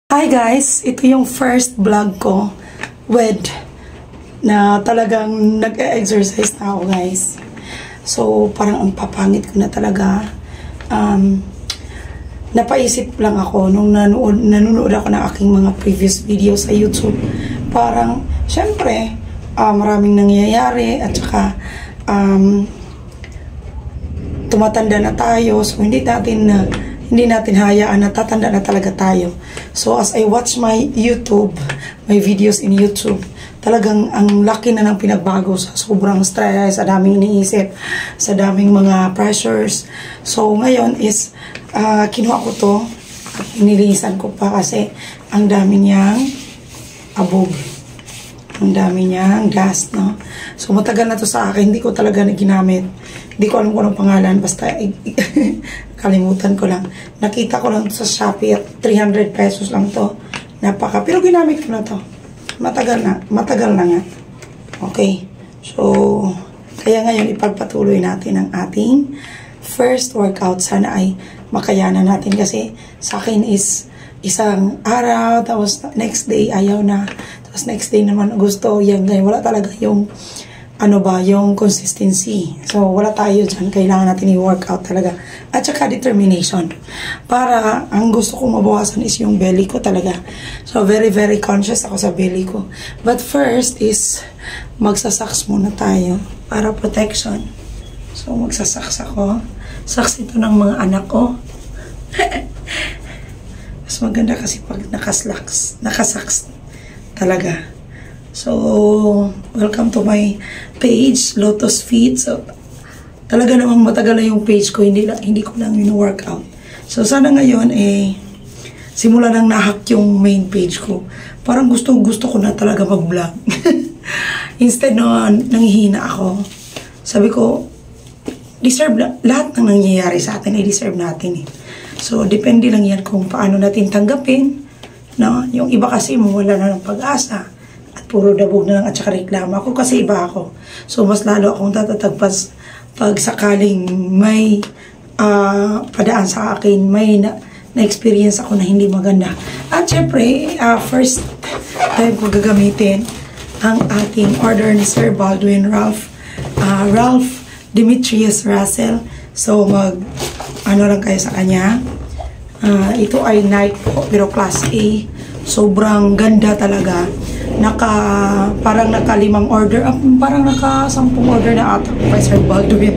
Hi guys! Ito yung first vlog ko with na talagang nag-exercise na ako guys. So parang ang papangit ko na talaga. Napaisip lang ako nung nanonood ako ng aking mga previous videos sa YouTube. Parang syempre maraming nangyayari at saka tumatanda na tayo, so hindi natin hayaan na tatanda na talaga tayo. So as I watch my videos in YouTube, talagang ang laki na ng pinagbago sa sobrang stress, sa daming iniisip, sa daming mga pressures. So ngayon is kinuha ko to at inilisan ko pa kasi ang dami niyang abog. Ang dami niyang gas, no? So matagal na to sa akin, hindi ko talaga na ginamit. Hindi ko alam kung anong pangalan, basta kalimutan ko lang. Nakita ko lang sa Shopee at 300 pesos lang to. Pero ginamit ko na to. Matagal na nga. Okay. So, kaya ngayon ipagpatuloy natin ang ating first workout. Sana ay makayanan natin kasi sa akin is isang araw, tapos next day ayaw na. Tapos next day naman gusto, yan ngayon. Wala talaga yung yung consistency. So, wala tayo dyan. Kailangan natin i-workout talaga. At saka determination. Para, ang gusto kong mabawasan is yung belly ko talaga. So, very, very conscious ako sa belly ko. But first is, magsasaks muna tayo para protection. So, magsasaks ako. Saks ito ng mga anak ko. Mas maganda kasi pag nakasaks talaga. So, welcome to my page, Lotus Feet. So, talaga namang matagal na yung page ko, hindi ko lang workout. So, sana ngayon, simula nang nahack yung main page ko. Parang gusto ko na talaga mag-vlog. Instead nanghihina ako, sabi ko, lahat ng nangyayari sa atin ay deserve natin. So, depende lang yan kung paano natin tanggapin. No? Yung iba kasi wala na ng pag-asa. Puro dabog na lang at saka reklamo. Ako kasi iba ako. So, mas lalo akong tatatagpas pag sakaling may padaan sa akin, may na-experience ako na hindi maganda. At syempre, first time ko gagamitin ang ating order ni Sir Baldwin Ralph Demetrius Russell. So, lang kayo sa kanya. Ito ay night po, pero class A. Sobrang ganda talaga. Parang naka-5 order, parang naka-10 order na ata kay Sir Baldwin.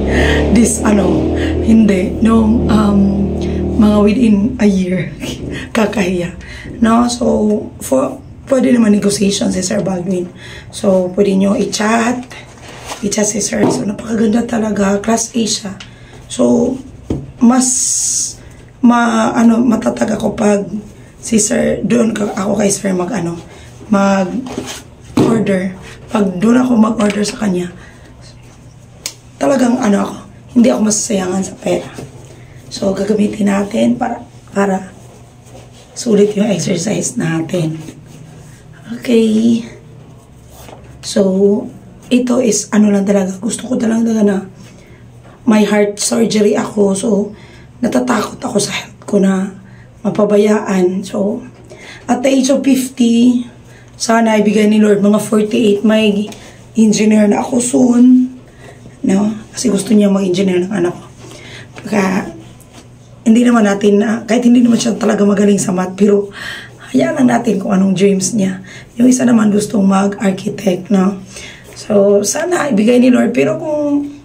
Hindi. Nung mga within a year. Kakahiya. No? So, pwede naman negotiation si Sir Baldwin. So, pwede nyo i-chat si Sir. So, napakaganda talaga. Class A siya. So, mas matatag ako pag si Sir, doon ako kay Sir mag-order. Pag doon ako mag-order sa kanya, talagang hindi ako masasayangan sa pera. So, gagamitin natin para sulit yung exercise natin. Okay. So, ito is lang talaga. Gusto ko talaga na may heart surgery ako. So, natatakot ako sa health ko na mapabayaan. So, at the age of 50, sana ibigay ni Lord mga 48, may engineer na ako soon. No? Kasi gusto niya mag-engineer ng anak ko. Kaya, hindi naman natin, kahit hindi naman siya talaga magaling sa math, pero hayaan lang natin kung anong dreams niya. Yung isa naman gustong mag-architect, no? So, sana ibigay ni Lord. Pero kung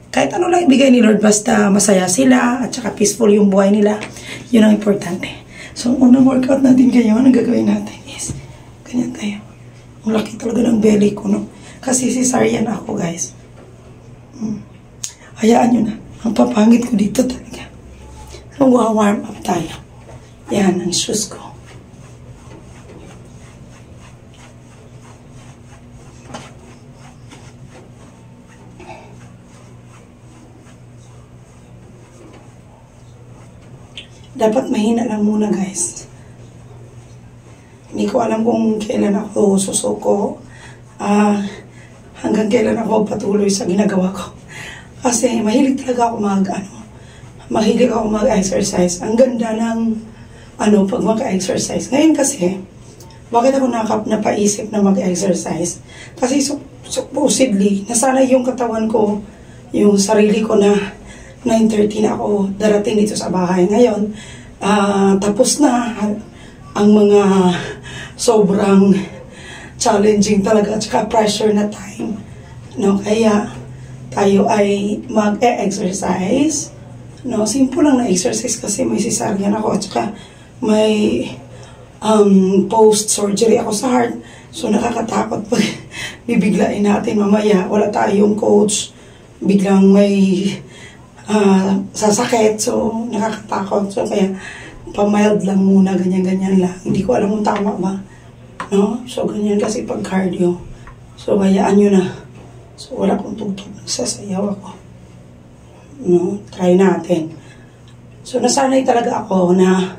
kahit ano lang ibigay ni Lord, basta masaya sila at saka peaceful yung buhay nila, yun ang importante. So, ang unang workout natin ngayon, ang gagawin natin is, ganyan tayo. Ang laki talaga ng belly ko, no? Kasi cesarean ako, guys. Hayaan nyo na. Ang papangit ko dito talaga. Mag-warm up tayo. Yan, ang shoes ko. Dapat mahina lang muna, guys. Hindi ko alam kung kailan ako susuko. Hanggang kailan ako patuloy sa ginagawa ko. Kasi mahilig talaga ako mag-exercise. Ang ganda ng pag mag-exercise. Ngayon kasi, bakit ako napaisip na mag-exercise? Kasi supposedly, nasanay yung katawan ko, yung sarili ko na 9:30 na ako darating dito sa bahay. Ngayon, tapos na ang mga sobrang challenging talaga at saka pressure na time. No? Kaya tayo ay mag-exercise. No? Simple lang na exercise kasi may cesarean ako at saka may post-surgery ako sa heart. So nakakatakot pag bibiglain natin mamaya. Wala tayong coach. Biglang may sasakit. So nakakatakot. So kaya pamild lang muna, ganyan-ganyan lang. Hindi ko alam kung tama ba. No? So ganyan kasi pag cardio. So hayaan nyo na. So wala kong tugtog. Nagsasayaw ako. No? Try natin. So nasanay talaga ako na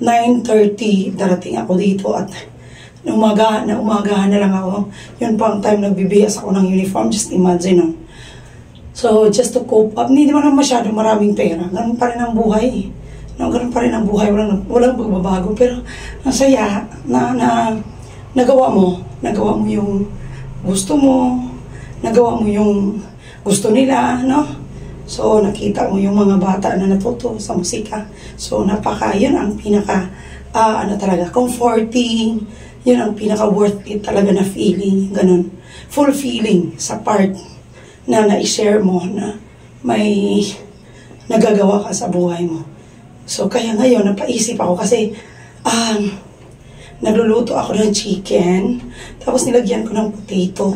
9:30 darating ako dito at umagahan na lang ako. Yun pa ang time nagbibihas ako ng uniform. Just imagine, no? So, just to cope up, hindi naman masyado maraming pera. Ganun pa rin ang buhay. No, ganun pa rin ang buhay. Walang pagbabago. Pero, ang saya na nagawa mo. Nagawa mo yung gusto mo. Nagawa mo yung gusto nila, no? So, nakita mo yung mga bata na natuto sa musika. So, yun ang pinaka, talaga, comforting. Yun ang pinaka worth it talaga na feeling. Ganun. Fulfilling sa part na na-share mo na may nagagawa ka sa buhay mo. So, kaya ngayon, napaisip ako kasi, nagluluto ako ng chicken. Tapos, nilagyan ko ng potato.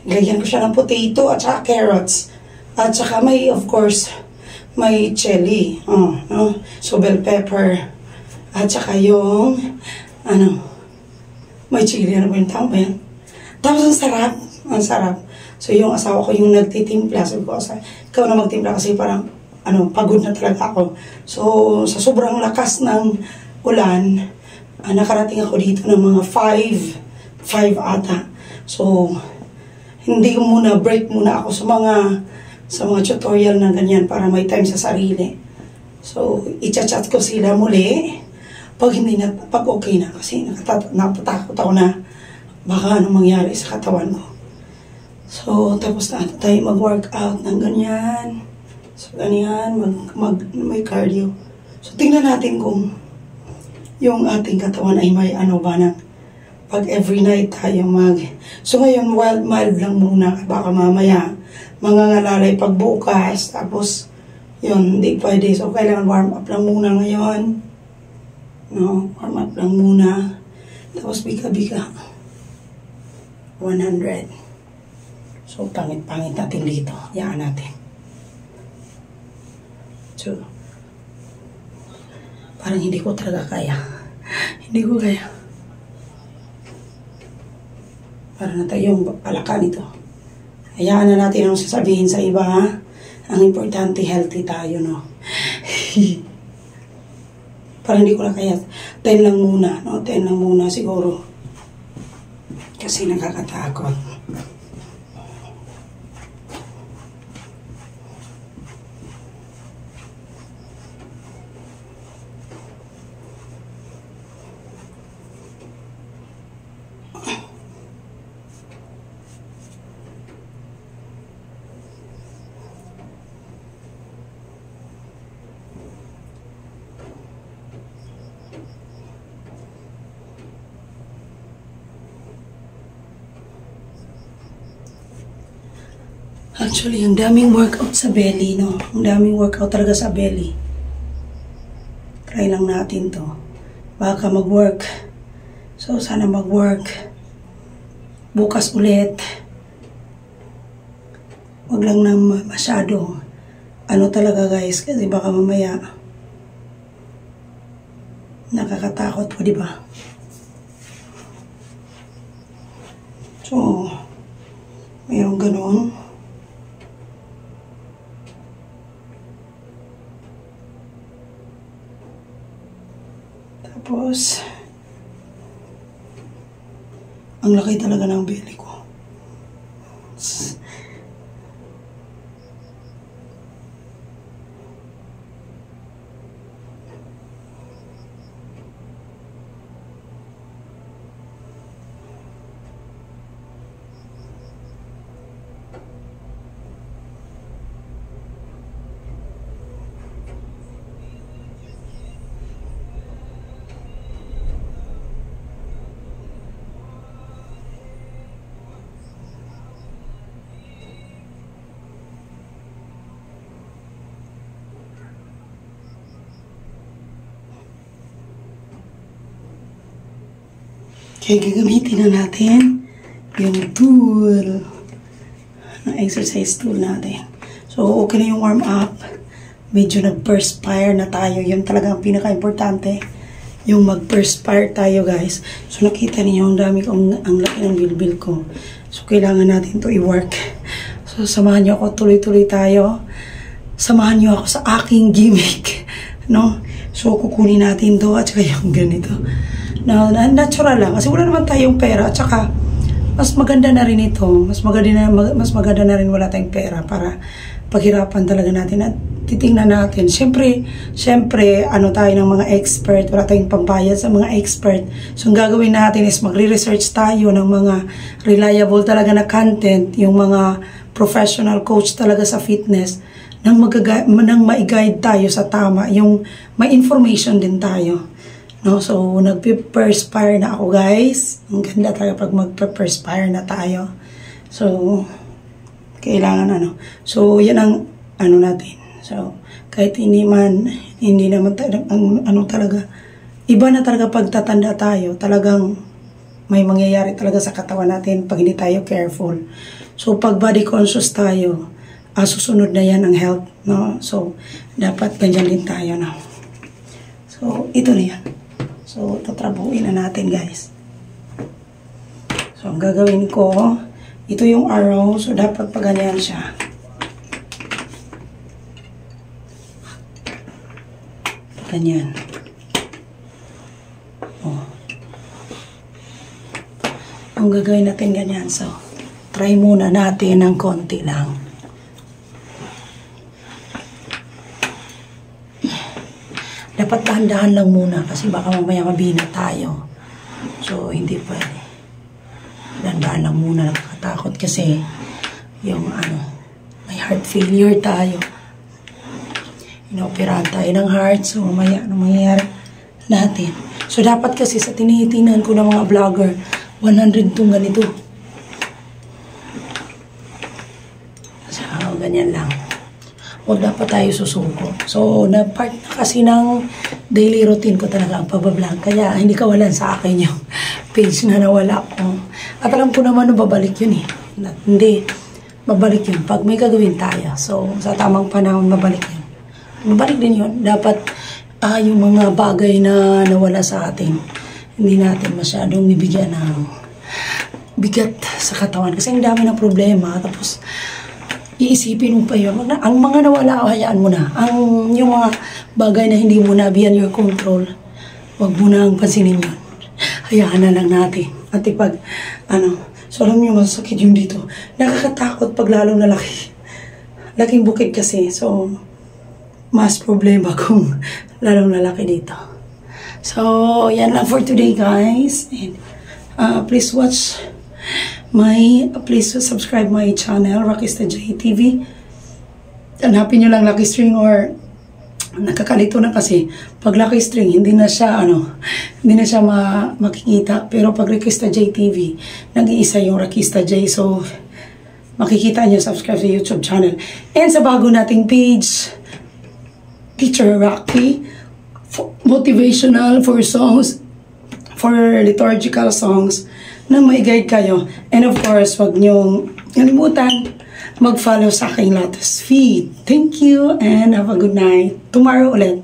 Nilagyan ko siya ng potato at saka carrots. At saka may, of course, may chili, no? So, bell pepper. At saka yung, may chili, ano ba yung tawag ba yan? Tapos, ang sarap. So, yung asawa ko yung nagtitimpla. Sabi ko, ikaw na magtimpla kasi parang, pagod na talaga ako. So, sa sobrang lakas ng ulan, nakarating ako dito ng mga 5 ata. So, hindi ko break muna ako sa mga tutorial na ganyan para may time sa sarili. So, i-chat ko sila muli pag okay na kasi natatakot ako na baka anong mangyari sa katawan ko. So, tapos na tayo mag-workout ng ganyan. So, ganyan, may cardio. So, tingnan natin kung yung ating katawan ay may ba na pag every night tayo So, ngayon, mild lang muna. Baka mamaya, mangangalalay pag bukas, tapos, yun, hindi pwede. So, kailangan warm up lang muna ngayon. No, warm up lang muna. Tapos, bika-bika. 100. So, pangit-pangit natin dito. Yaan natin. So, parang hindi ko talaga kaya. Hindi ko kaya. Para na tayong palakan ito. Hayaan na natin ang sasabihin sa iba, ha? Ang importante, healthy tayo, no? Parang hindi ko na kaya. 10 lang muna, no? 10 lang muna siguro. Kasi nakakatakot. Actually, ang daming workout sa belly, no? Ang daming workout talaga sa belly. Try lang natin to. Baka mag-work. So, sana mag-work. Bukas ulit. Huwag lang na masyado. Talaga, guys, kasi baka mamaya nakakatakot po, di ba? So, mayroong ganun. Tapos, ang laki talaga ng belly ko. Kaya gagamitin na natin yung tool. Ang exercise tool natin. So, okay na yung warm up. Medyo nag-perspire na tayo. Yun talaga ang pinaka-importante. Yung mag-perspire tayo, guys. So, nakita niyo ang dami kong, ang laki ng bilbil ko. So, kailangan natin to i-work. So, samahan niyo ako. Tuloy-tuloy tayo. Samahan niyo ako sa aking gimmick. No? So, kukunin natin to at saka yung ganito. Na natural lang. Kasi wala naman tayong pera. At saka, mas maganda na rin ito. Mas maganda na rin wala tayong pera para paghirapan talaga natin. At titingnan natin. Siyempre, ano tayo ng mga expert. Wala tayong pambayad sa mga expert. So, ang gagawin natin is magre-research tayo ng mga reliable talaga na content. Yung mga professional coach talaga sa fitness. Nang ma-guide tayo sa tama. Yung may information din tayo. No, so, nag-perspire na ako, guys. Ang ganda talaga pag mag-perspire na tayo. So, kailangan ano. So, yan ang ano natin. So, kahit hindi naman talaga, iba na talaga pagtatanda tayo. Talagang may mangyayari talaga sa katawan natin pag hindi tayo careful. So, pag body conscious tayo, susunod na yan ang health. No? So, dapat ganyan din tayo. No? So, ito na yan. So, tatrabuhin na natin, guys. So, ang gagawin ko, ito yung arrow. So, dapat paganyan siya. Ganyan. Oh. Ang gagawin natin ganyan. So, try muna natin ng konti lang. Dapat dahan-dahan lang muna kasi baka mamaya mabina tayo. So, hindi pwede. Dahan-dahan lang muna, nakakatakot kasi yung may heart failure tayo. Inooperahan tayo ng heart. So, mamaya anong mangyayari natin. So, dapat kasi sa tinitingnan ko ng mga vlogger, 100 itong ganito. So, ganyan lang. O dapat tayo susuko. So, na-part na kasi ng daily routine ko talaga ang pabablog. Kaya, hindi kawalan sa akin yung page na nawala ko. At alam ko naman na babalik yun eh. Hindi, babalik yun pag may gagawin tayo. So, sa tamang panahon, babalik yun. Babalik din yun. Dapat, yung mga bagay na nawala sa atin, hindi natin masyadong bibigyan ng bigat sa katawan. Kasi ang dami ng problema. Tapos, iisipin mo pa yun. Ang mga nawala, hayaan mo na. Yung mga bagay na hindi mo na beyond your control, huwag mo na ang pansinin yun. Hayaan na lang natin. At pag, so alam nyo, masakit yung dito. Nakakatakot pag lalong lalaki. Laking bukid kasi. So, mas problema kung lalong lalaki dito. So, yan lang for today, guys. And, please subscribe my channel, Rakista J TV. Hanapin nyo lang Lucky String or nakakalito na kasi pag Lucky String hindi na siya makikita, pero pag Rakista J TV nag-iisa yung Rakista J, so makikita nyo, subscribe sa YouTube channel. And sa bago nating page, Teacher Rocky, motivational for songs, for liturgical songs, na may guide kayo. And of course, wag niyong kalimutan mag-follow sa aking Lotus feed. Thank you and have a good night. Tomorrow ulit.